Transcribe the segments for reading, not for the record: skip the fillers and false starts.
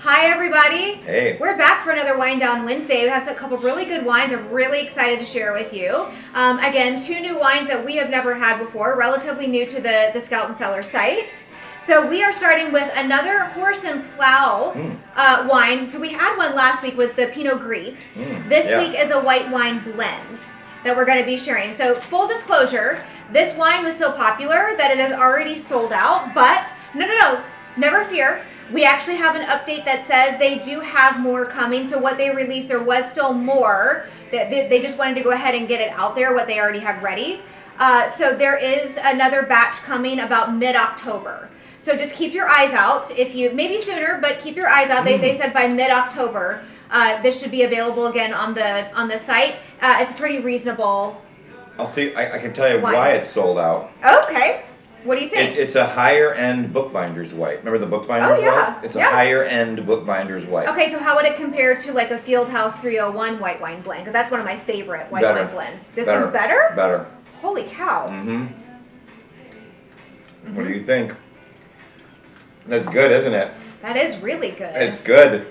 Hi everybody. Hey. We're back for another Wine Down Wednesday. We have a couple really good wines I'm really excited to share with you. Again, two new wines that we have never had before, relatively new to the Scout and Cellar site. So we are starting with another Horse and Plow wine. So we had one last week, was the Pinot Gris. This week is a white wine blend that we're going to be sharing. So full disclosure, this wine was so popular that it has already sold out, but no, never fear. We actually have an update that says they do have more coming. So what they released, there was still more. They just wanted to go ahead and get it out there, what they already had ready. So there is another batch coming about mid-October. So just keep your eyes out. If you, maybe sooner, but keep your eyes out. They said by mid-October, this should be available again on the site. It's pretty reasonable. I'll see. I can tell you why it's sold out. Okay. What do you think? It's a higher end bookbinder's white. Remember the bookbinder's white? It's a higher end bookbinder's white. Okay, so how would it compare to like a Fieldhouse 301 white wine blend? Because that's one of my favorite white wine blends. This one's better? Better. Holy cow. What do you think? That's good, isn't it? That is really good. It's good.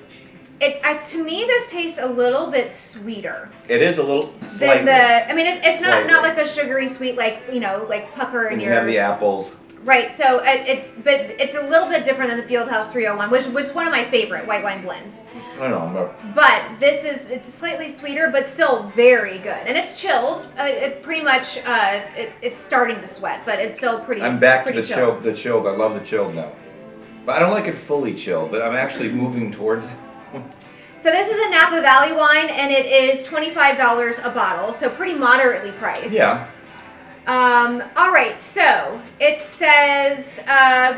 To me, this tastes a little bit sweeter. It is a little slightly. I mean, it's not like a sugary sweet, like, you know, like pucker in your... you have the apples. Right, so but it's a little bit different than the Fieldhouse 301, which was one of my favorite white wine blends. I know, but it's slightly sweeter, but still very good, and it's chilled. It pretty much it's starting to sweat, but it's still pretty. I'm back to the chilled. The chilled. I love the chilled now, but I don't like it fully chilled. But I'm actually moving towards it. So this is a Napa Valley wine, and it is $25 a bottle, so pretty moderately priced. Yeah. All right, so it says,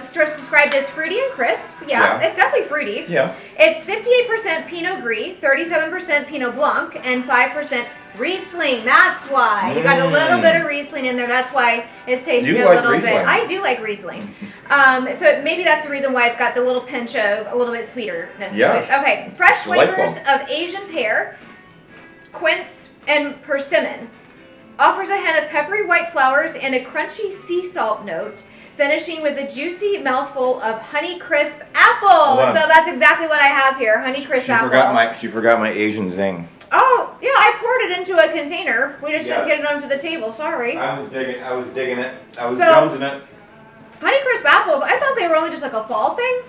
described as fruity and crisp. Yeah, it's definitely fruity. Yeah. It's 58% Pinot Gris, 37% Pinot Blanc, and 5% Riesling. That's why. You got a little bit of Riesling in there. That's why it's tasting a little bit. I do like Riesling. So maybe that's the reason why it's got the little pinch of a little bit sweeterness to it. Okay, fresh flavors of Asian pear, quince, and persimmon. Offers a hint of peppery white flowers and a crunchy sea salt note, finishing with a juicy mouthful of Honeycrisp apple. So that's exactly what I have here, Honeycrisp apple. She forgot my Asian zing. Oh, yeah, I poured it into a container. We just didn't get it onto the table, sorry. I was digging it. I was jonesing it. Honeycrisp apples, I thought they were only just like a fall thing,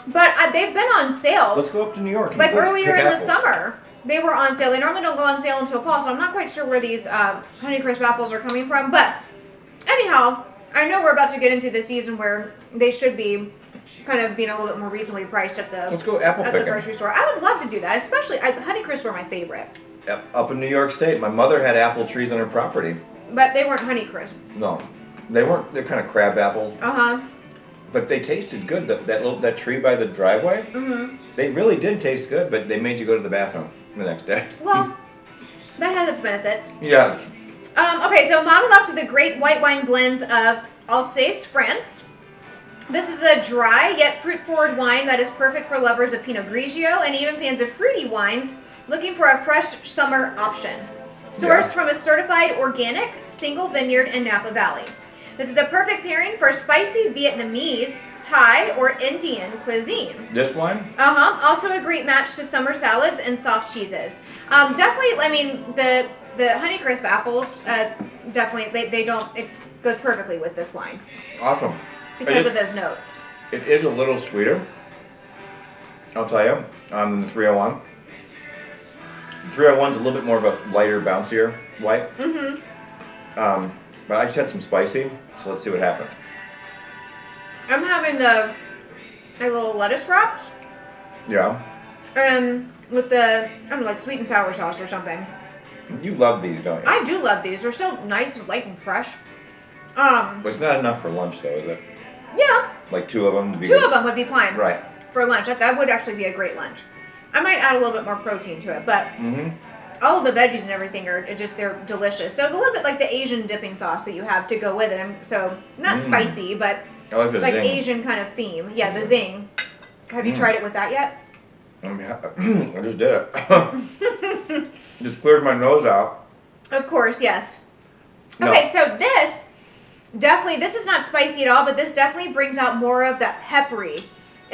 but they've been on sale. Let's go up to New York. Like earlier in the summer. They were on sale. They normally don't go on sale until fall, so I'm not quite sure where these Honeycrisp apples are coming from. But anyhow, I know we're about to get into the season where they should be kind of being a little bit more reasonably priced at the the grocery store. I would love to do that, especially Honeycrisp were my favorite. Yep, up in New York State, my mother had apple trees on her property. But they weren't Honeycrisp. No, they weren't. They're kind of crab apples. But they tasted good. That tree by the driveway. They really did taste good, but they made you go to the bathroom the next day. Well, that has its benefits. Yeah. Okay, so modeled after the great white wine blends of Alsace, France. This is a dry yet fruit-forward wine that is perfect for lovers of Pinot Grigio and even fans of fruity wines looking for a fresh summer option. Sourced from a certified organic single vineyard in Napa Valley. This is a perfect pairing for spicy Vietnamese, Thai, or Indian cuisine. This wine? Also a great match to summer salads and soft cheeses. Definitely, I mean, the Honeycrisp apples, definitely, it goes perfectly with this wine. Awesome. Because of those notes. It is a little sweeter, I'll tell you, than the 301. The 301's a little bit more of a lighter, bouncier white. But I just had some spicy, so let's see what happens. I'm having the little lettuce wraps. Yeah. With the, I don't know, like sweet and sour sauce or something. You love these, don't you? I do love these. They're so nice, light, and fresh. But it's not enough for lunch, though, is it? Yeah. Like two of them would be Two of them would be fine. Right. For lunch. That would actually be a great lunch. I might add a little bit more protein to it, but all of the veggies and everything are just, they're delicious. So a little bit like the Asian dipping sauce that you have to go with it. So not spicy, but I like the like zing. Asian kind of theme. Yeah, the zing. Have you tried it with that yet? I just did it. Just cleared my nose out. Of course, yes. Okay, so this is not spicy at all, but this definitely brings out more of that peppery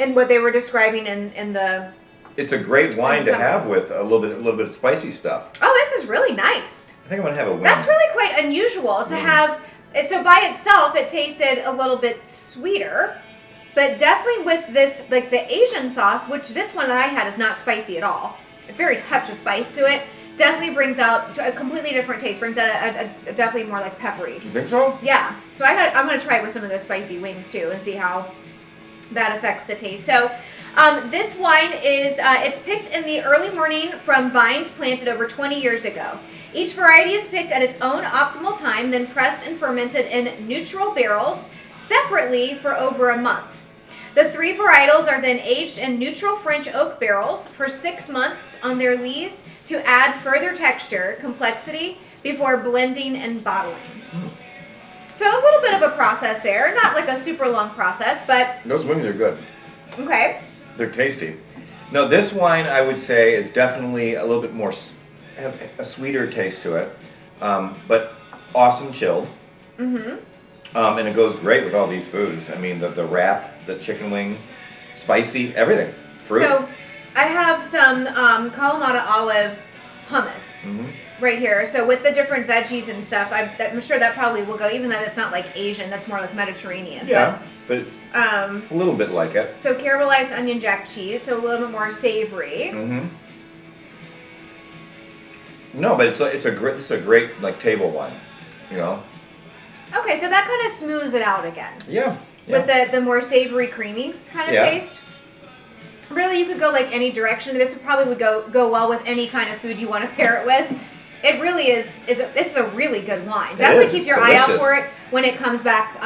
And what they were describing in the... It's a great wine to have with a little bit of spicy stuff. Oh, this is really nice. I think I'm gonna have a wing. That's really quite unusual to have. So by itself, it tasted a little bit sweeter, but definitely with this, like the Asian sauce, which this one that I had is not spicy at all. A very touch of spice to it. Definitely brings out a completely different taste. Brings out a definitely more like peppery. You think so? Yeah. So I'm gonna try it with some of those spicy wings too and see how that affects the taste. So this wine is, it's picked in the early morning from vines planted over 20 years ago. Each variety is picked at its own optimal time, then pressed and fermented in neutral barrels separately for over a month. The 3 varietals are then aged in neutral French oak barrels for 6 months on their lees to add further texture, complexity, before blending and bottling. So a little bit of a process there, not like a super long process, but... Those wings are good. Okay. They're tasty. No, this wine I would say is definitely a little bit more, have a sweeter taste to it, but awesome chilled. Mm-hmm. And it goes great with all these foods. I mean, the wrap, the chicken wing, spicy, everything. Fruit. So I have some Kalamata olive hummus right here. So with the different veggies and stuff, I'm sure that probably will go, even though it's not like Asian, that's more like Mediterranean. Yeah, but it's a little bit like it. So caramelized onion jack cheese, so a little bit more savory. Mm-hmm. No, but it's a great like table wine, you know. Okay, so that kind of smooths it out again. Yeah. With the more savory, creamy kind of taste. Really, you could go like any direction. This probably would go well with any kind of food you want to pair it with. It really it's a really good wine. Definitely keep your eye out for it when it comes back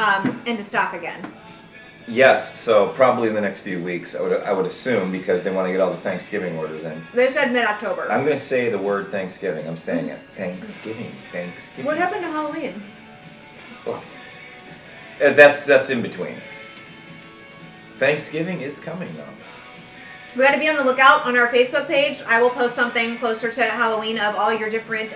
into stock again. Yes, so probably in the next few weeks, I would assume, because they want to get all the Thanksgiving orders in. They said mid-October. I'm going to say the word Thanksgiving. I'm saying it. Thanksgiving. What happened to Halloween? Oh. That's in between. Thanksgiving is coming though. We got to be on the lookout on our Facebook page. I will post something closer to Halloween of all your different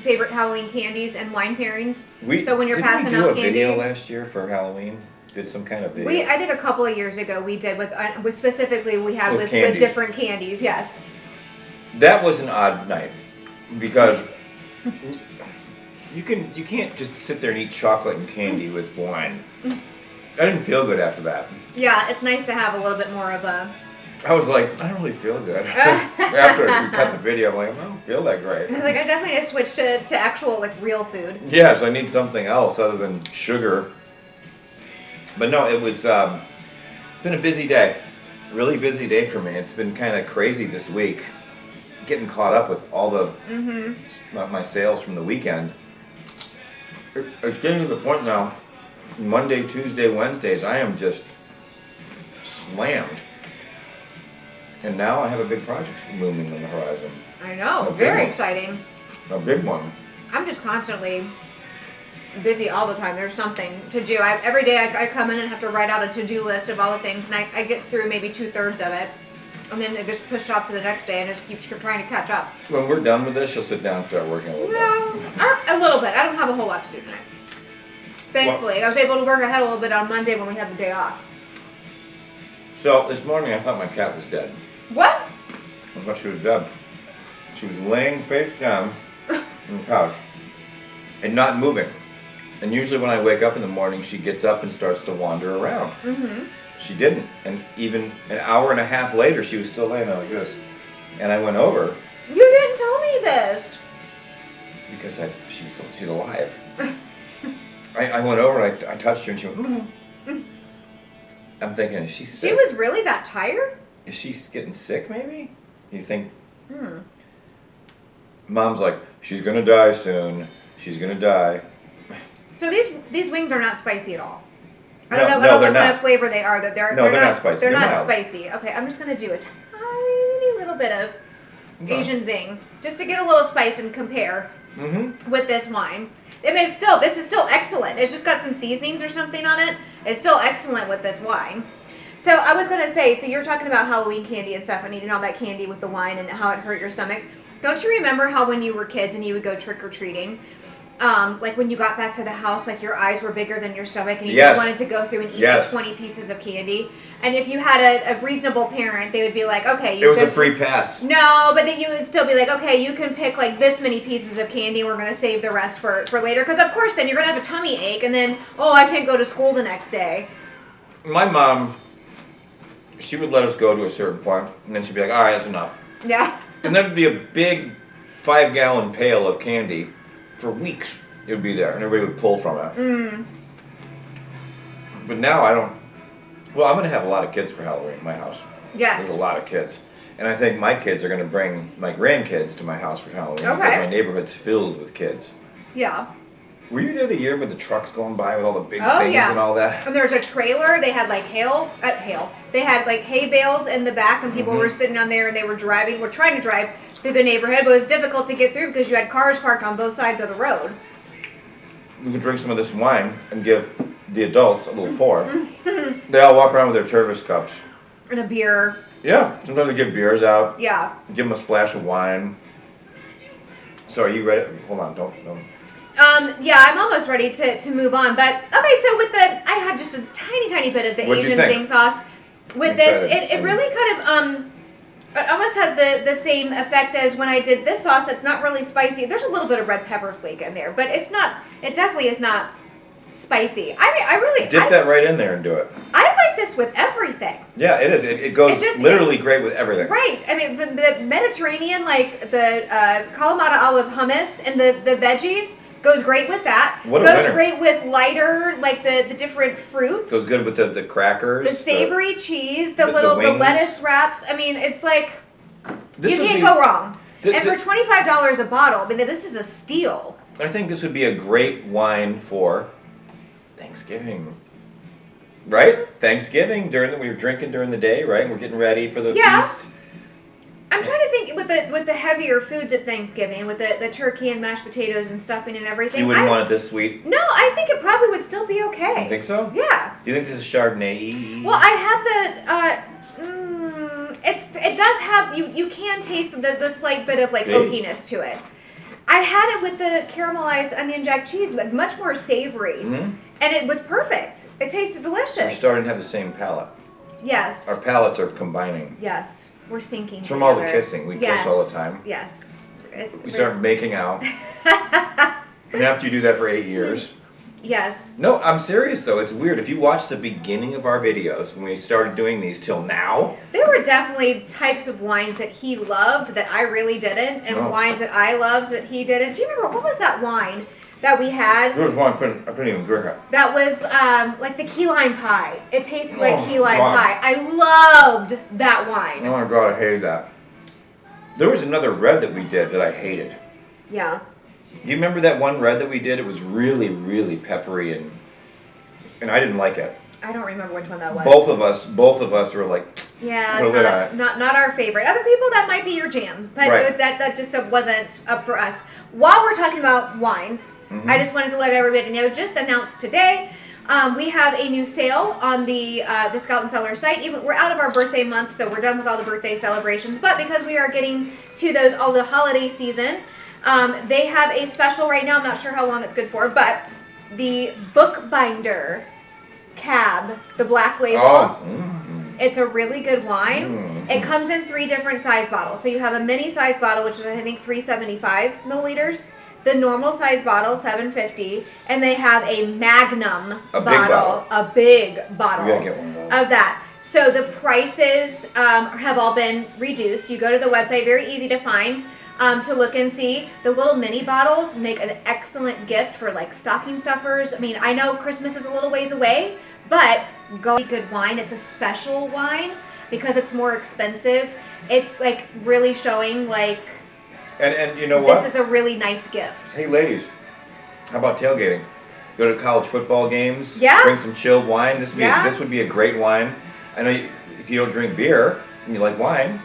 favorite Halloween candies and wine pairings. So when you're passing out candy. Did we do a video last year for Halloween? Did some kind of video? I think a couple of years ago we did with specifically we had with different candies. Yes. That was an odd night because you can't just sit there and eat chocolate and candy with wine. I didn't feel good after that. Yeah, it's nice to have a little bit more of a... I was like, I don't really feel good. After we cut the video, I'm like, I don't feel that great. Like, I definitely need to switch to actual, like, real food. Yes, I need something else other than sugar. But no, it was been a busy day. Really busy day for me. It's been kind of crazy this week. Getting caught up with all the my sales from the weekend. It's getting to the point now, Monday, Tuesday, Wednesdays, I am just slammed. And now I have a big project looming on the horizon. I know, very exciting. A big one. I'm just constantly busy all the time. There's something to do. Every day I come in and have to write out a to-do list of all the things, and I get through maybe 2/3 of it. And then it gets pushed off to the next day, and I just keep trying to catch up. When we're done with this, you'll sit down and start working a little bit. A little bit. I don't have a whole lot to do tonight. Thankfully, I was able to work ahead a little bit on Monday when we had the day off. So this morning I thought my cat was dead. What? I thought she was dead. She was laying face down on the couch and not moving. And usually when I wake up in the morning, she gets up and starts to wander around. Mm-hmm. She didn't. And even an hour and a half later, she was still laying there like this. And I went over. You didn't tell me this. Because she's alive. I went over and I touched her and she went, mm. I'm thinking, is she sick? She was really that tired? Is she getting sick maybe? You think? Mom's like, she's going to die soon. She's going to die. So these wings are not spicy at all. I don't know what kind of flavor they are. They're not spicy. They're not spicy. Okay, I'm just going to do a tiny little bit of Asian zing just to get a little spice and compare with this wine. I mean, this is still excellent. It's just got some seasonings or something on it. It's still excellent with this wine. So I was going to say, so you're talking about Halloween candy and stuff and eating all that candy with the wine and how it hurt your stomach. Don't you remember how when you were kids and you would go trick-or-treating, like when you got back to the house, like your eyes were bigger than your stomach and you just wanted to go through and eat like 20 pieces of candy? And if you had a reasonable parent, they would be like, okay, It was a free pass. No, but then you would still be like, okay, you can pick like this many pieces of candy. We're going to save the rest for later. Because of course then you're going to have a tummy ache and then, oh, I can't go to school the next day. My mom, she would let us go to a certain point, and then she'd be like, all right, that's enough. Yeah. And then would be a big 5-gallon pail of candy for weeks. It would be there, and everybody would pull from it. Mm. But now I don't. Well, I'm going to have a lot of kids for Halloween at my house. Yes. There's a lot of kids. And I think my kids are going to bring my grandkids to my house for Halloween. Okay. Because my neighborhood's filled with kids. Yeah. Were you there the year with the trucks going by with all the big Oh, things yeah. and all that? And there was a trailer. They had like They had like hay bales in the back, and people were sitting on there, and they were trying to drive through the neighborhood, but it was difficult to get through because you had cars parked on both sides of the road. We could drink some of this wine and give the adults a little pour. They all walk around with their Tervis cups. And a beer. Yeah, sometimes they give beers out. Yeah. Give them a splash of wine. So are you ready? Hold on, don't. Yeah, I'm almost ready to move on. But okay, so I had just a tiny bit of the What'd you Asian think? zing sauce. With this, it really kind of it almost has the same effect as when I did this sauce. That's not really spicy. There's a little bit of red pepper flake in there, but it's not. It definitely is not spicy. I really dip that right in there and do it. I like this with everything. Yeah, it is. It goes literally great with everything. Right. I mean, the Mediterranean, like the Kalamata olive hummus and the veggies. Goes great with that. What a Goes winner. great with lighter, like the different fruits. Goes good with the crackers. The savory cheese, the wings. lettuce wraps. I mean, it's like, This you would can't be- go wrong. th- And for th- $25 a bottle, I mean, this is a steal. I think this would be a great wine for Thanksgiving. Right? Thanksgiving, we were drinking during the day, right? We're getting ready for the feast. I'm trying to think with the heavier foods at Thanksgiving, with the turkey and mashed potatoes and stuffing and everything. You wouldn't want it this sweet? No, I think it probably would still be okay. You think so? Yeah. Do you think this is Chardonnay? Well, I had it does have, you can taste the slight bit of like oakiness to it. I had it with the caramelized onion jack cheese, but much more savory. And it was perfect. It tasted delicious. We're starting to have the same palate. Yes. Our palates are combining. Yes. We're sinking It's from all the together. kissing. We kiss all the time. Yes. We start making out. And after you do that for 8 years. Yes. No, I'm serious though. It's weird. If you watch the beginning of our videos when we started doing these till now. There were definitely types of wines that he loved that I really didn't, and wines that I loved that he didn't. Do you remember, what was that wine that we had? There was one I couldn't even drink it. That was like the key lime pie. It tasted like key lime God. pie. I loved that wine. Oh my god, I hated that. There was another red that we did that I hated. Yeah. Do you remember that one red that we did? It was really, really peppery and I didn't like it. I don't remember which one that was. Both of us were like, yeah, put a lid on it's it. not our favorite. Other people, that might be your jam, but Right. that just wasn't up for us. While we're talking about wines, I just wanted to let everybody know, just announced today, we have a new sale on the Scout and Cellar site. We're out of our birthday month, so we're done with all the birthday celebrations. But because we are getting to all the holiday season, they have a special right now. I'm not sure how long it's good for, but the Bookbinder Cab, the black label. It's a really good wine. It comes in 3 different size bottles. So you have a mini size bottle, which is I think 375 milliliters. The normal size bottle, 750, and they have a Magnum bottle, a big bottle You gotta get one of those. of that. So the prices have all been reduced. You go to the website, very easy to find. To look and see. The little mini bottles make an excellent gift for like stocking stuffers. I mean, I know Christmas is a little ways away, but good wine. It's a special wine because it's more expensive. It's like really showing like And you know what? this is a really nice gift. Hey ladies, how about tailgating? Go to college football games. Yeah. Bring some chilled wine. This would be a great wine. I know if you don't drink beer and you like wine.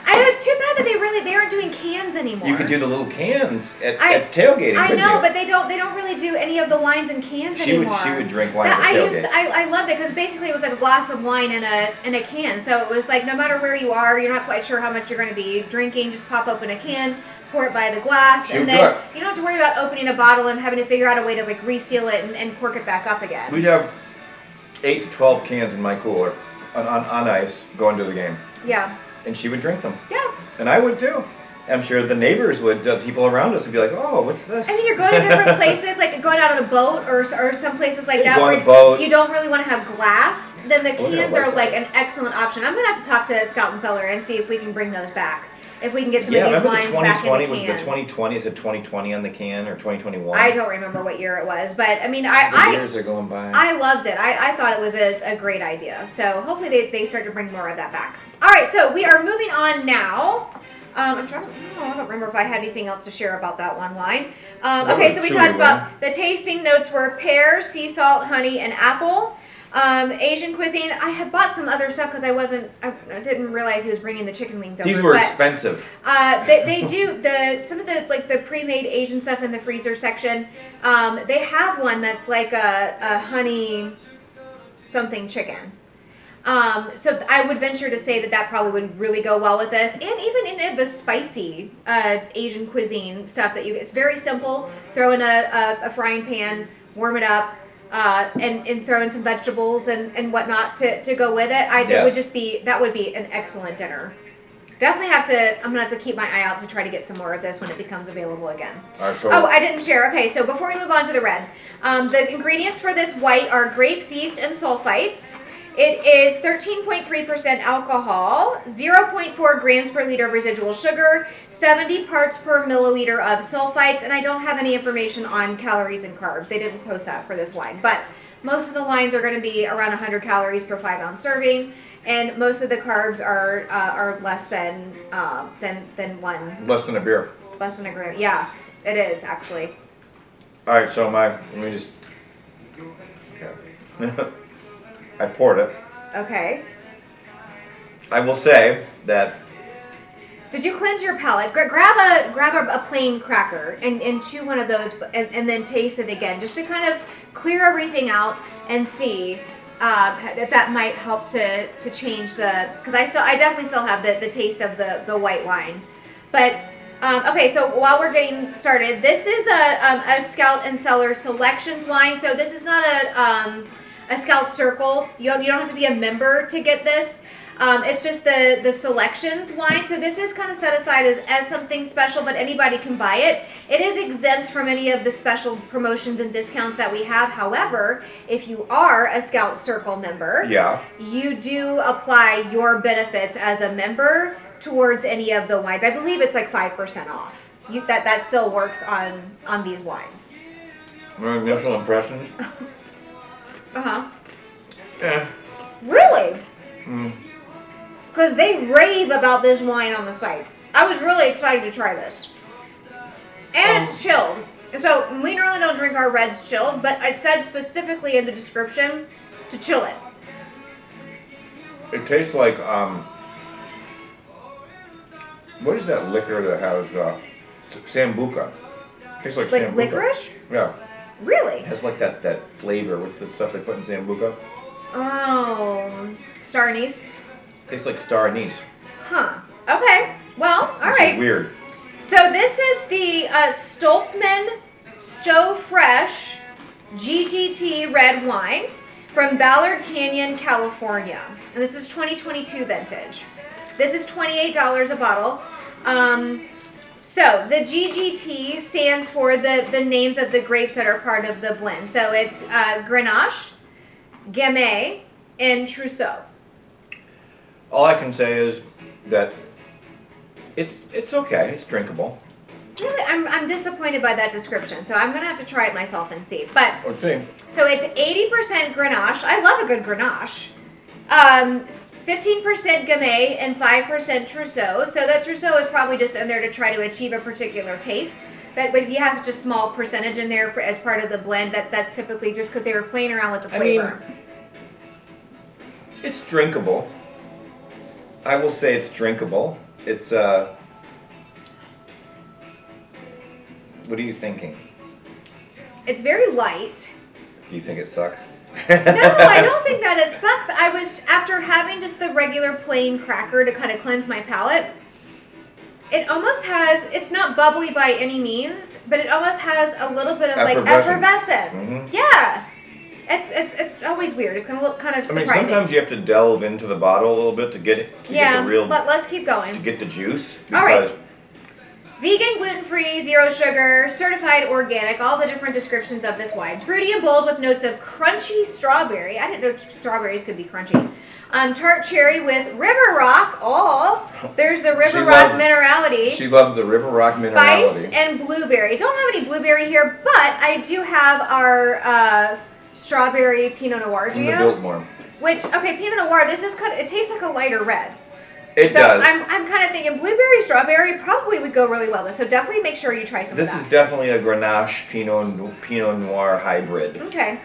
I know it's too bad that they aren't doing cans anymore. You could do the little cans at tailgating. I couldn't know, you? but they don't really do any of the wines in cans She anymore. would drink wine at the tailgate. I loved it because basically it was like a glass of wine in a can. So it was like no matter where you are, you're not quite sure how much you're going to be drinking. Just pop open a can, pour it by the glass, She and would then do it. you don't have to worry about opening a bottle and having to figure out a way to like reseal it and cork it back up again. We'd have 8 to 12 cans in my cooler on ice going to the game. Yeah. And she would drink them. Yeah. And I would too. I'm sure the neighbors would, people around us would be like, oh, what's this? I mean, you're going to different places, like going out on a boat or some places like that Go on where a boat. you don't really want to have glass, then the cans like are that. like an excellent option. I'm going to have to talk to Scout and Cellar and see if we can bring those back. If we can get some of these remember wines the back in 2020? the Was cans. the 2020? It said 2020 on the can or 2021? I don't remember what year it was, but I mean, The years are going by. I loved it. I thought it was a great idea. So hopefully they start to bring more of that back. All right, so we are moving on now. I don't remember if I had anything else to share about that one wine. Okay, so we talked about the tasting notes were pear, sea salt, honey, and apple. Asian cuisine. I had bought some other stuff because I didn't realize he was bringing the chicken wings over. These were expensive. They do some of the pre-made Asian stuff in the freezer section. They have one that's like a honey something chicken. So I would venture to say that probably would really go well with this, and even in the spicy Asian cuisine stuff it's very simple. Throw in a frying pan, warm it up, and throw in some vegetables and whatnot to go with it. That would be an excellent dinner. Definitely I'm gonna have to keep my eye out to try to get some more of this when it becomes available again. All right, so I didn't share. Okay, so before we move on to the red, the ingredients for this white are grapes, yeast, and sulfites. It is 13.3% alcohol, 0.4 grams per liter of residual sugar, 70 parts per milliliter of sulfites, and I don't have any information on calories and carbs. They didn't post that for this wine, but most of the wines are going to be around 100 calories per 5-ounce serving, and most of the carbs are less than one. Less than a beer. Less than a gram. Yeah, it is actually. All right, so let me just. Okay. I poured it. Okay. I will say that. Did you cleanse your palate? Grab a plain cracker and chew one of those and then taste it again, just to kind of clear everything out and see if that might help to change because I definitely still have the taste of the white wine. But okay, so while we're getting started, this is a Scout and Cellar Selections wine. So this is not a Scout Circle. You don't have to be a member to get this. It's just the selections wine. So this is kind of set aside as something special, but anybody can buy it. It is exempt from any of the special promotions and discounts that we have. However, if you are a Scout Circle member, you do apply your benefits as a member towards any of the wines. I believe it's like 5% off. That still works on these wines. My initial impressions. Yeah. Really? Because they rave about this wine on the site. I was really excited to try this. And it's chilled. So we normally don't drink our reds chilled, but it said specifically in the description to chill it. It tastes like what is that liquor that has sambuca? It tastes like sambuca. Licorice? Yeah. Really? It has like that flavor. What's the stuff they put in sambuca? Oh, star anise. Tastes like star anise. Huh. Okay. Well, all right. Which is weird. So this is the Stolpman So Fresh GGT red wine from Ballard Canyon, California. And this is 2022 vintage. This is $28 a bottle. So the GGT stands for the names of the grapes that are part of the blend. So it's Grenache, Gamay, and Trousseau. All I can say is that it's okay. It's drinkable. Really, I'm disappointed by that description, so I'm gonna have to try it myself and see. But Let's see. so it's 80% Grenache. I love a good Grenache. 15% Gamay and 5% Trousseau. So that Trousseau is probably just in there to try to achieve a particular taste. But if you have such a small percentage in there as part of the blend, that's typically just because they were playing around with the flavor. I mean, it's drinkable. I will say it's drinkable. It's what are you thinking? It's very light. Do you think it sucks? No, I don't think that it sucks. I was, after having just the regular plain cracker to kind of cleanse my palate, it almost has, it's not bubbly by any means, but it almost has a little bit of like effervescence. Mm-hmm. Yeah. It's always weird. It's going to look kind of I mean, surprising. sometimes you have to delve into the bottle a little bit to get Yeah, the real, let's keep going. to get the juice. All right. Because Vegan, gluten-free, zero sugar, certified organic, all the different descriptions of this wine. Fruity and bold with notes of crunchy strawberry. I didn't know strawberries could be crunchy. Tart cherry with River Rock. Oh, there's the River Rock minerality. She loves the River Rock minerality. Spice and blueberry. Don't have any blueberry here, but I do have our strawberry Pinot Noir From the jam. Biltmore. Which, okay, Pinot Noir, this is kind of, it tastes like a lighter red. It So does. I'm kind of thinking blueberry, strawberry probably would go really well with this. So definitely make sure you try some of This that. is definitely a Grenache Pinot Noir hybrid. Okay.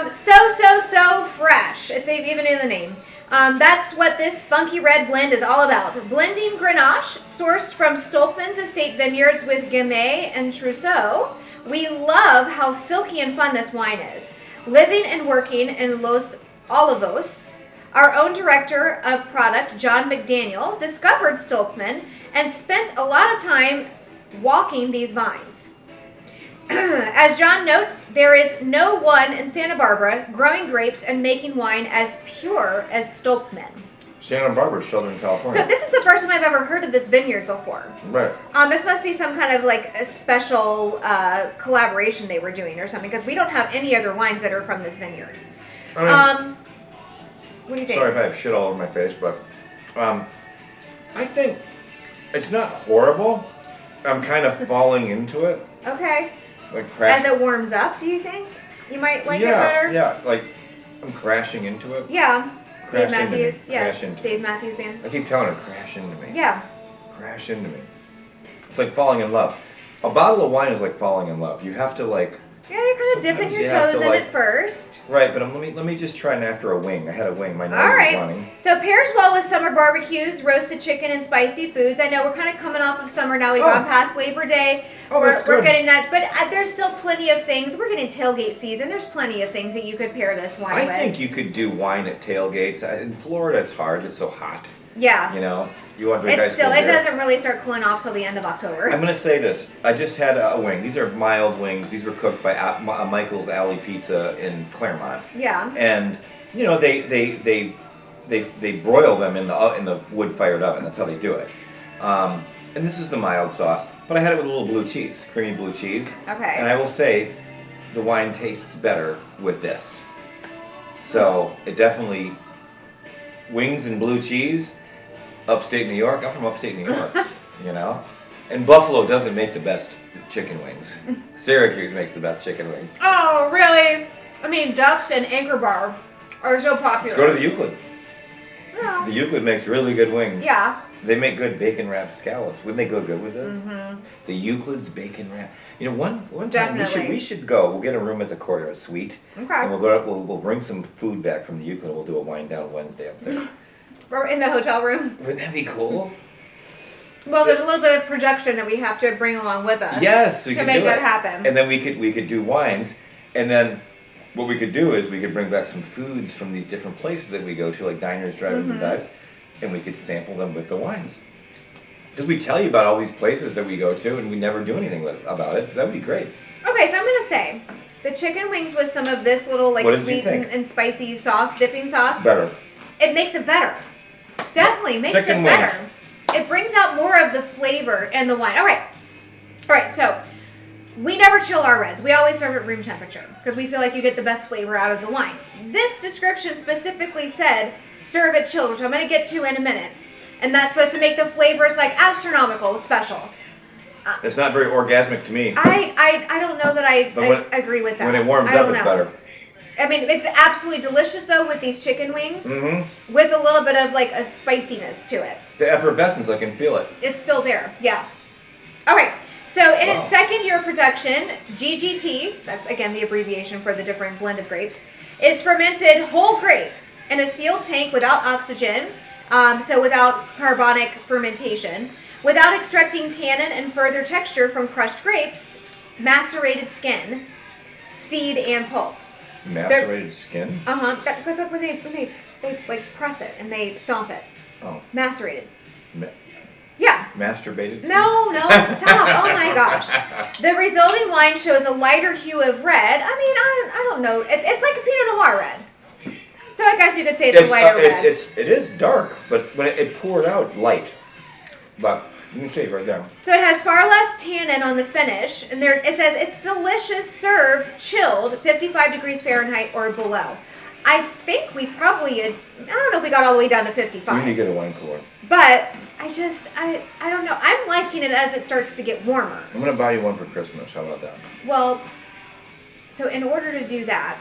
So fresh. It's even in the name. That's what this funky red blend is all about. Blending Grenache, sourced from Stolpman's estate vineyards with Gamay and Trousseau. We love how silky and fun this wine is. Living and working in Los Olivos, our own director of product, John McDaniel, discovered Stolpman and spent a lot of time walking these vines. As John notes, there is no one in Santa Barbara growing grapes and making wine as pure as Stolpman. Santa Barbara, Southern California. So this is the first time I've ever heard of this vineyard before. Right. This must be some kind of like a special collaboration they were doing or something, because we don't have any other wines that are from this vineyard. I mean, What do you think? sorry if I have shit all over my face, but I think it's not horrible. I'm kind of falling into it. Okay. Like As it warms up, do you think you might like it better? Yeah, like I'm crashing into it. Yeah. Crash Dave into me. Matthews. Yeah. Crash into Dave me. Matthews Band. I keep telling her, crash into me. Yeah. Crash into me. It's like falling in love. A bottle of wine is like falling in love. You have to like. Yeah, you're kind of dipping Sometimes your you have toes to, in like- it first. Right, but let me just try and after a wing. I had a wing. My nose All is right. running. So pairs well with summer barbecues, roasted chicken, and spicy foods. I know we're kind of coming off of summer now. We've Oh. gone past Labor Day. Oh, that's We're good. getting that, but there's still plenty of things. We're getting tailgate season. There's plenty of things that you could pair this wine I with. think you could do wine at tailgates. In Florida, it's hard. It's so hot. Yeah. You know, you want to drink It's ice cold still, it beer. doesn't really start cooling off till the end of October. I'm going to say this. I just had a wing. These are mild wings. These were cooked by Michael's Alley Pizza in Claremont. Yeah. And you know they broil them in the wood fired oven. That's how they do it. And this is the mild sauce. But I had it with a little blue cheese, creamy blue cheese. Okay. And I will say, the wine tastes better with this. So it definitely wings and blue cheese. Upstate New York. I'm from upstate New York. You know, and Buffalo doesn't make the best chicken wings. Syracuse makes the best chicken wings. Oh, really? I mean, Duff's and Anchor Bar are so popular. Let's go to the Euclid. Yeah. The Euclid makes really good wings. Yeah. They make good bacon wrapped scallops. Wouldn't they go good with this? Mm-hmm. The Euclid's bacon wrap. You know, one time Definitely. we should go. We'll get a room at the Courtyard Suite, Okay. and we'll go. We'll bring some food back from the Euclid. And we'll do a wine down Wednesday up there. We're in the hotel room. Wouldn't that be cool? Well, there's a little bit of production that we have to bring along with us. Yes, we to could make do that it. happen. And then we could do wines, and then what we could do is we could bring back some foods from these different places that we go to, like diners, drive-ins, and dives, and we could sample them with the wines. Because we tell you about all these places that we go to, and we never do anything about it. That would be great. Okay, so I'm gonna say the chicken wings with some of this little like What did you sweet think? and spicy sauce, dipping sauce. Better. It makes it better. Definitely makes Chicken it better. It brings out more of the flavor in the wine. All right. So we never chill our reds. We always serve at room temperature because we feel like you get the best flavor out of the wine. This description specifically said serve it chilled, which I'm going to get to in a minute. And that's supposed to make the flavors like astronomical, special. It's not very orgasmic to me. I don't know that I But agree with that. When it warms I up, don't it's know. better. I mean, it's absolutely delicious though with these chicken wings, Mm-hmm. with a little bit of like a spiciness to it. The effervescence, I can feel it. It's still there, yeah. All right, so in its Wow. second year of production, GGT, that's again the abbreviation for the different blend of grapes, is fermented whole grape in a sealed tank without oxygen, so without carbonic fermentation, without extracting tannin and further texture from crushed grapes, macerated skin, seed, and pulp. Macerated skin? Because that's when they like press it and they stomp it. Oh. Macerated. Ma- Yeah. masturbated? No, stop. Oh my gosh. The resulting wine shows a lighter hue of red. I mean, I don't know. It's like a Pinot Noir red. So I guess you could say it's a lighter red. It is dark, but when it poured out, light. But you can see it right there. So it has far less tannin on the finish, and there it says it's delicious served chilled 55 degrees Fahrenheit or below. I think we probably, I don't know if we got all the way down to 55. You need to get a wine cooler. But I don't know. I'm liking it as it starts to get warmer. I'm going to buy you one for Christmas. How about that? Well, so in order to do that,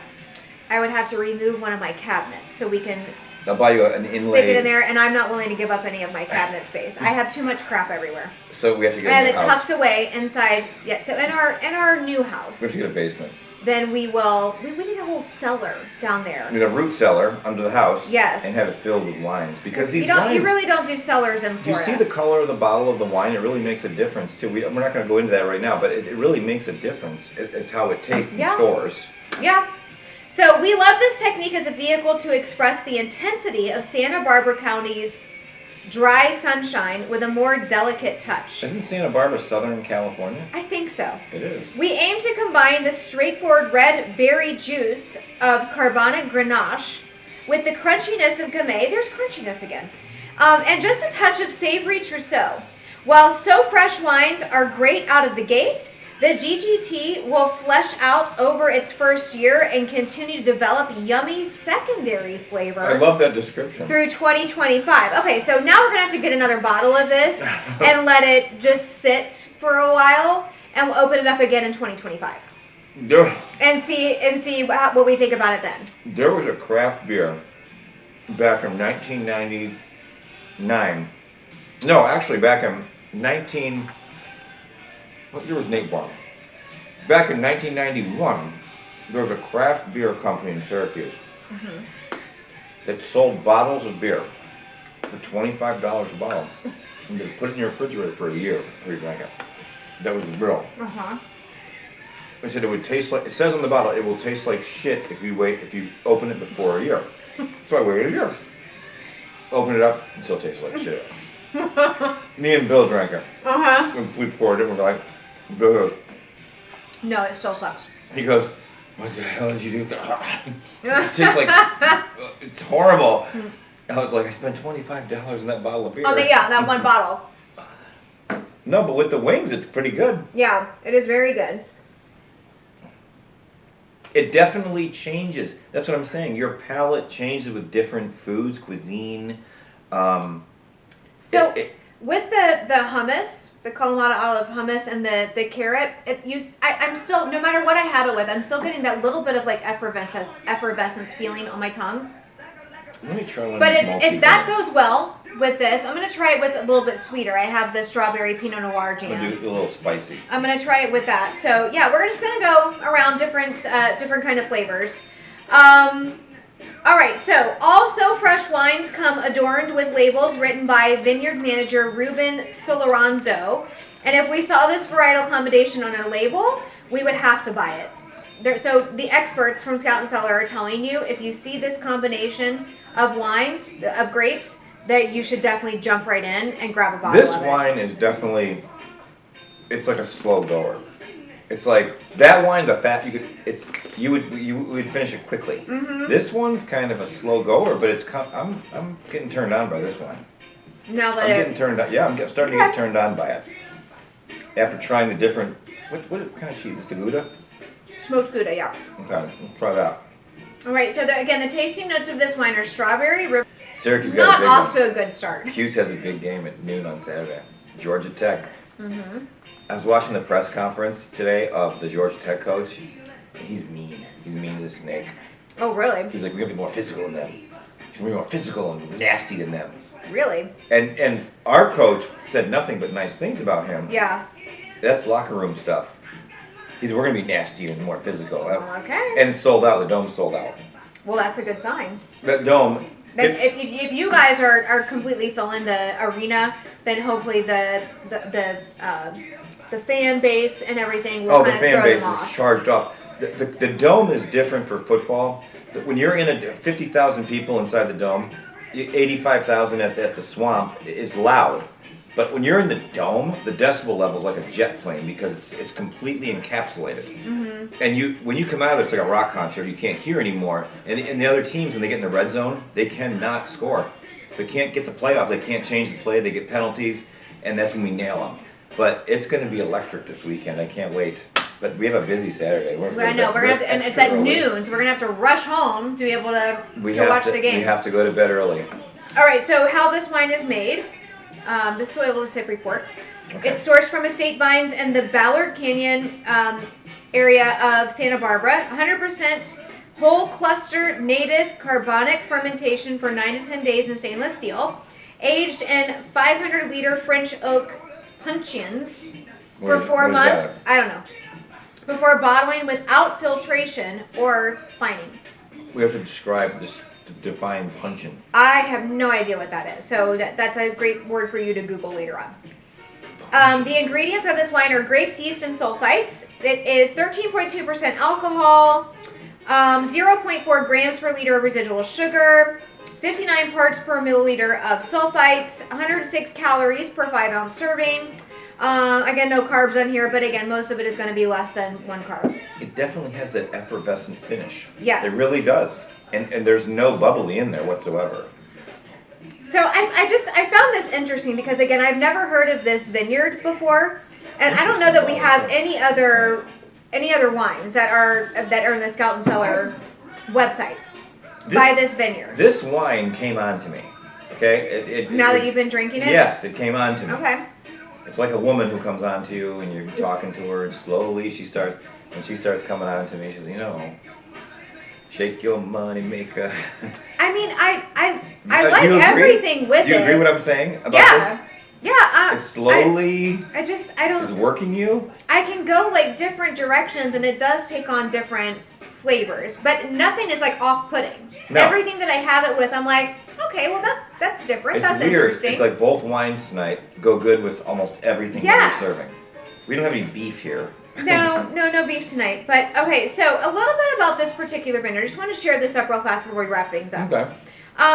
I would have to remove one of my cabinets so we can I'll buy you an inlaid. stick it in there, and I'm not willing to give up any of my cabinet space. I have too much crap everywhere. So we have to get I have a it new house. tucked away inside. Yeah, so in our new house. We have to get a basement. Then we need a whole cellar down there. We need a root cellar under the house. Yes. And have it filled with wines. Because these you wines... really don't do cellars in Do you Florida. see the color of the bottle of the wine? It really makes a difference, too. We're not going to go into that right now, but it really makes a difference. It's how it tastes in stores. Yeah. So we love this technique as a vehicle to express the intensity of Santa Barbara County's dry sunshine with a more delicate touch. Isn't Santa Barbara Southern California? I think so. It is. We aim to combine the straightforward red berry juice of carbonic grenache with the crunchiness of Gamay. There's crunchiness again. And just a touch of savory trousseau. While so fresh wines are great out of the gate, the GGT will flesh out over its first year and continue to develop yummy secondary flavor. I love that description. Through 2025. Okay, so now we're going to have to get another bottle of this and let it just sit for a while, and we'll open it up again in 2025. And see what we think about it then. There was a craft beer back in 1999. No, actually back in what year was Nate born? Back in 1991, there was a craft beer company in Syracuse that sold bottles of beer for $25 a bottle. And you put it in your refrigerator for a year before you drank it. That was the bill. They said it would taste like, it says on the bottle, it will taste like shit if you open it before a year. So I waited a year. Opened it up, it still tastes like shit. Me and Bill drank it. We poured it, we're like, Bill goes, no, it still sucks. He goes, what the hell did you do with that? It tastes like, it's horrible. I was like, I spent $25 on that bottle of beer. Oh, yeah, that one bottle. No, but with the wings, it's pretty good. Yeah, it is very good. It definitely changes. That's what I'm saying. Your palate changes with different foods, cuisine. With the hummus, the Kalamata olive hummus, and the carrot, I'm still, no matter what I have it with, I'm still getting that little bit of like effervescence feeling on my tongue. Let me try one. But if that goes well with this, I'm gonna try it with a little bit sweeter. I have the strawberry Pinot Noir jam. I'll do it a little spicy. I'm gonna try it with that. So yeah, we're just gonna go around different kind of flavors. All right, so all So Fresh wines come adorned with labels written by vineyard manager Ruben Soloranzo. And if we saw this varietal combination on a label, we would have to buy it. So the experts from Scout and Cellar are telling you, if you see this combination of wine, of grapes, that you should definitely jump right in and grab a bottle of it. This wine is definitely, it's like a slow goer. It's like that wine's a fat. You would finish it quickly. This one's kind of a slow goer, but I'm getting turned on by this wine. Now that I'm getting turned on. Yeah, I'm starting to get turned on by it. After trying the different, what kind of cheese? Is the Gouda? Smoked Gouda, yeah. Okay, let's try that. All right, so again, the tasting notes of this wine are strawberry. Syracuse not got a big off one. to a good start. Hughes has a big game at noon on Saturday. Georgia Tech. I was watching the press conference today of the Georgia Tech coach. And he's mean. He's mean as a snake. Oh, really? He's like, we're gonna be more physical than them. He's gonna be more physical and nasty than them. Really? And our coach said nothing but nice things about him. Yeah. That's locker room stuff. We're gonna be nasty and more physical. Okay. And it's sold out. The dome's sold out. Well, that's a good sign. That dome. Then if you guys are completely filling the arena, then hopefully the fan base and everything will the kind of fan throw base them is off. charged off. The dome is different for football. When you're in 50,000 people inside the dome, 85,000 at the swamp is loud. But when you're in the dome, the decibel level is like a jet plane because it's completely encapsulated. Mm-hmm. And when you come out, it's like a rock concert. You can't hear anymore. And the other teams, when they get in the red zone, they cannot score. They can't get the playoff. They can't change the play. They get penalties, and that's when we nail them. But it's going to be electric this weekend. I can't wait. But we have a busy Saturday. I know we're gonna have to, and it's at noon, so we're gonna have to rush home to be able to watch the game. We have to go to bed early. All right. So how this wine is made? The soil sip report. Okay. It's sourced from estate vines in the Ballard Canyon area of Santa Barbara. 100% whole cluster native carbonic fermentation for 9 to 10 days in stainless steel. Aged in 500-liter French oak puncheons for 4 months. I don't know. Before bottling without filtration or fining. We have to describe this, define puncheon. I have no idea what that is, so that's a great word for you to Google later on. The ingredients of this wine are grapes, yeast, and sulfites. It is 13.2% alcohol, 0.4 grams per liter of residual sugar, 59 parts per milliliter of sulfites, 106 calories per 5-ounce serving. Again, no carbs on here, but again, most of it is going to be less than 1 carb. It definitely has that effervescent finish. Yes. It really does. And there's no bubbly in there whatsoever. So I found this interesting because, again, I've never heard of this vineyard before, and I don't know that we have any other wines that are in the Scout and Cellar website by this vineyard. This wine came on to me. Okay. Now that you've been drinking it. Yes, it came on to me. Okay. It's like a woman who comes on to you and you're talking to her, and slowly she starts coming on to me. She says, shake your money maker. I mean, I like everything with it. Do you agree what I'm saying about this? Yeah. It's slowly. I don't. Is working you. I can go like different directions, and it does take on different flavors, but nothing is like off-putting. No. Everything that I have it with, I'm like, okay, well that's different. It's that's weird. Interesting. It's like both wines tonight go good with almost everything that you're serving. We don't have any beef here. No beef tonight. But okay, so a little bit about this particular vineyard. I just want to share this up real fast before we wrap things up. Okay.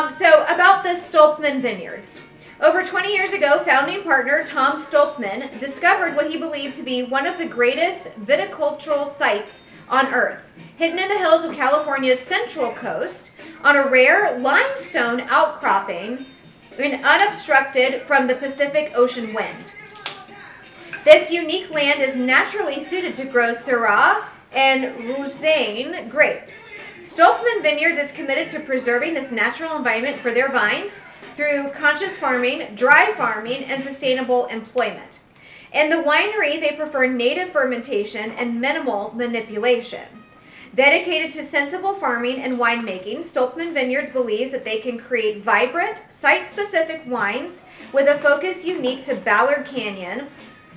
So about the Stolpman Vineyards. Over 20 years ago, founding partner Tom Stolpman discovered what he believed to be one of the greatest viticultural sites on Earth, hidden in the hills of California's Central Coast on a rare limestone outcropping and unobstructed from the Pacific Ocean wind. This unique land is naturally suited to grow Syrah and Roussanne grapes. Stolpman Vineyards is committed to preserving this natural environment for their vines through conscious farming, dry farming, and sustainable employment. In the winery, they prefer native fermentation and minimal manipulation. Dedicated to sensible farming and winemaking, Stolpman Vineyards believes that they can create vibrant, site-specific wines with a focus unique to Ballard Canyon,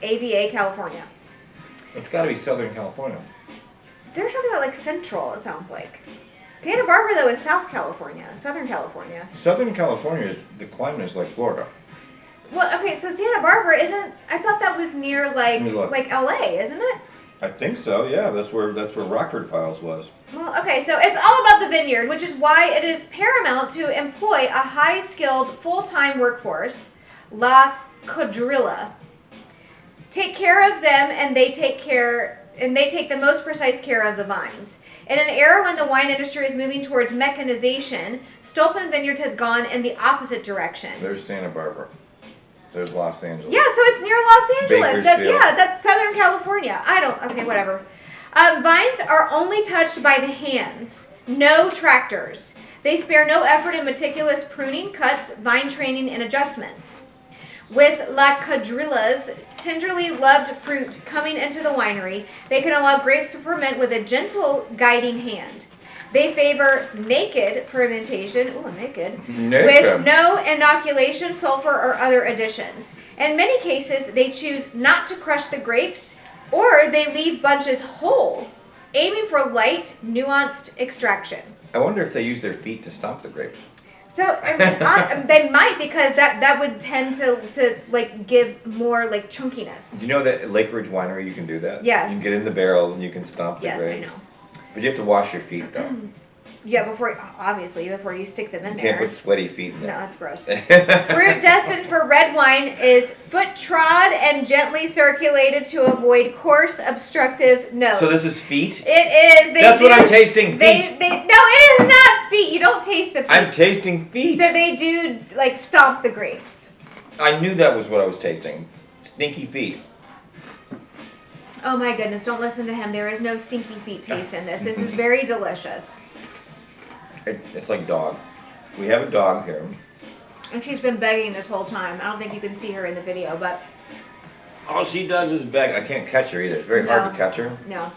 AVA, California. It's got to be Southern California. They're talking about like Central, it sounds like. Santa Barbara, though, is South California, Southern California. Southern California, the climate is like Florida. Well, okay, so Santa Barbara isn't, I thought that was near like LA, isn't it? I think so, yeah. That's where Rockford Files was. Well, okay, so it's all about the vineyard, which is why it is paramount to employ a high-skilled, full-time workforce, La Quadrilla. Take care of them, and they take the most precise care of the vines. In an era when the wine industry is moving towards mechanization, Stolpman Vineyards has gone in the opposite direction. There's Santa Barbara. There's Los Angeles. Yeah, so it's near Los Angeles. Bakersfield. That's Southern California. Okay, whatever. Vines are only touched by the hands, no tractors. They spare no effort in meticulous pruning, cuts, vine training, and adjustments. With La Quadrilla's tenderly loved fruit coming into the winery, they can allow grapes to ferment with a gentle guiding hand. They favor naked fermentation, with no inoculation, sulfur, or other additions. In many cases, they choose not to crush the grapes, or they leave bunches whole, aiming for light, nuanced extraction. I wonder if they use their feet to stomp the grapes. So I mean, they might, because that would tend to like give more like chunkiness. Do you know that at Lake Ridge Winery you can do that? Yes. You can get in the barrels and you can stomp the grapes. Yes, I know. But you have to wash your feet though. Yeah, obviously, before you stick them in Can't there. put sweaty feet in No, there. that's gross. Fruit destined for red wine is foot trod and gently circulated to avoid coarse, obstructive notes. So this is feet? It is. That's what I'm tasting, feet. No, it is not feet. You don't taste the feet. I'm tasting feet. So they do, like, stomp the grapes. I knew that was what I was tasting. Stinky feet. Oh my goodness, don't listen to him. There is no stinky feet taste in this. This is very delicious. It's like dog. We have a dog here. And she's been begging this whole time. I don't think you can see her in the video, but... All she does is beg. I can't catch her either. It's very hard to catch her. No.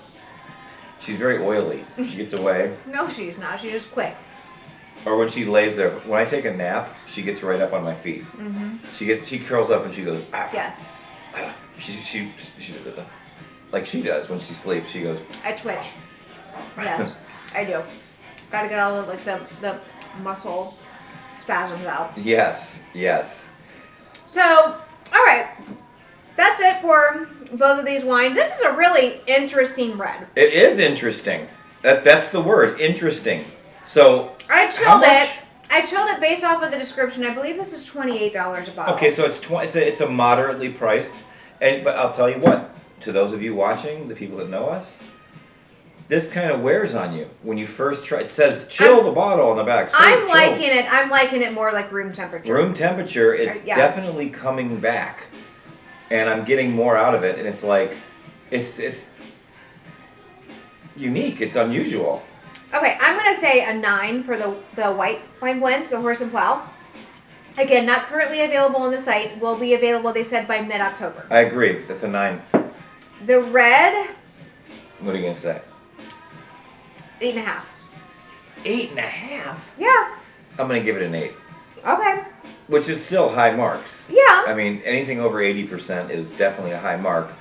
She's very oily. She gets away. No, she's not. She's just quick. Or when she lays there. When I take a nap, she gets right up on my feet. Mm-hmm. She curls up and she goes, ah. Yes. Ah. She like she does when she sleeps. She goes. I twitch. Yes, I do. Gotta get all of, like, the muscle spasms out. Yes, yes. So, all right. That's it for both of these wines. This is a really interesting red. It is interesting. That's the word, interesting. So I chilled it. I chilled it based off of the description. I believe this is $28 a bottle. Okay, so it's a moderately priced, but I'll tell you what. To those of you watching, the people that know us, this kind of wears on you when you first try. It says chill the bottle on the back. I'm liking it. I'm liking it more like room temperature. Room temperature. It's definitely coming back, and I'm getting more out of it. And it's like, it's unique. It's unusual. Okay, I'm gonna say a 9 for the white wine blend, the Horse and Plow. Again, not currently available on the site. Will be available, they said, by mid-October. I agree. That's a 9. The red. What are you gonna say? 8.5. 8.5? Yeah. I'm gonna give it an 8. Okay. Which is still high marks. Yeah. I mean, anything over 80% is definitely a high mark.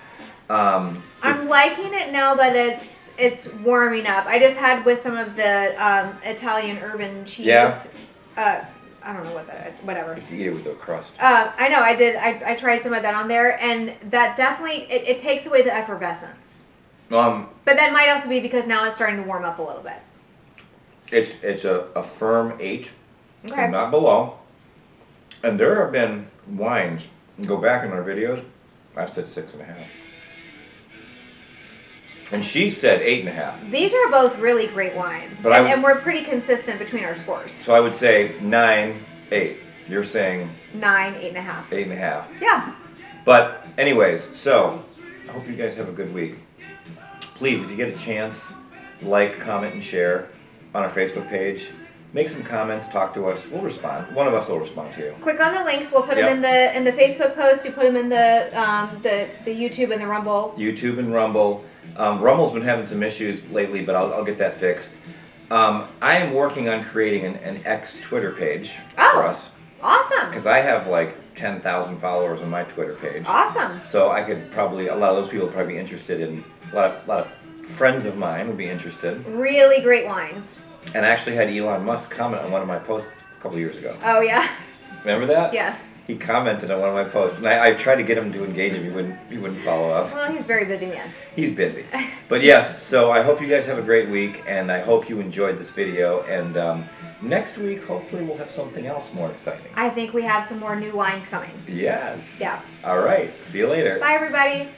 I'm liking it now that it's warming up. I just had with some of the Italian urban cheese. Yeah. I don't know whatever. If you eat it with a crust. I know, I did. I tried some of that on there, and that definitely, it takes away the effervescence. But that might also be because now it's starting to warm up a little bit. It's a firm 8, Okay. and not below. And there have been wines, go back in our videos, I've said 6.5. And she said 8.5. These are both really great wines, and we're pretty consistent between our scores. So I would say 9, 8. You're saying 9, 8.5. 8.5. Yeah. But anyways, so I hope you guys have a good week. Please, if you get a chance, like, comment, and share on our Facebook page. Make some comments, talk to us. We'll respond. One of us will respond to you. Click on the links. We'll put them in the Facebook post. You put them in the YouTube and the Rumble. YouTube and Rumble. Rumble's been having some issues lately, but I'll get that fixed. I am working on creating an X Twitter page for us. Awesome. Because I have like 10,000 followers on my Twitter page. Awesome. So I could probably, a lot of those people would probably be interested in, a lot of friends of mine would be interested. Really great wines. And I actually had Elon Musk comment on one of my posts a couple years ago. Oh, yeah? Remember that? Yes. He commented on one of my posts, and I tried to get him to engage him. He wouldn't follow up. Well, he's a very busy man. He's busy. But yes, so I hope you guys have a great week, and I hope you enjoyed this video. And next week, hopefully, we'll have something else more exciting. I think we have some more new wines coming. Yes. Yeah. All right. See you later. Bye, everybody.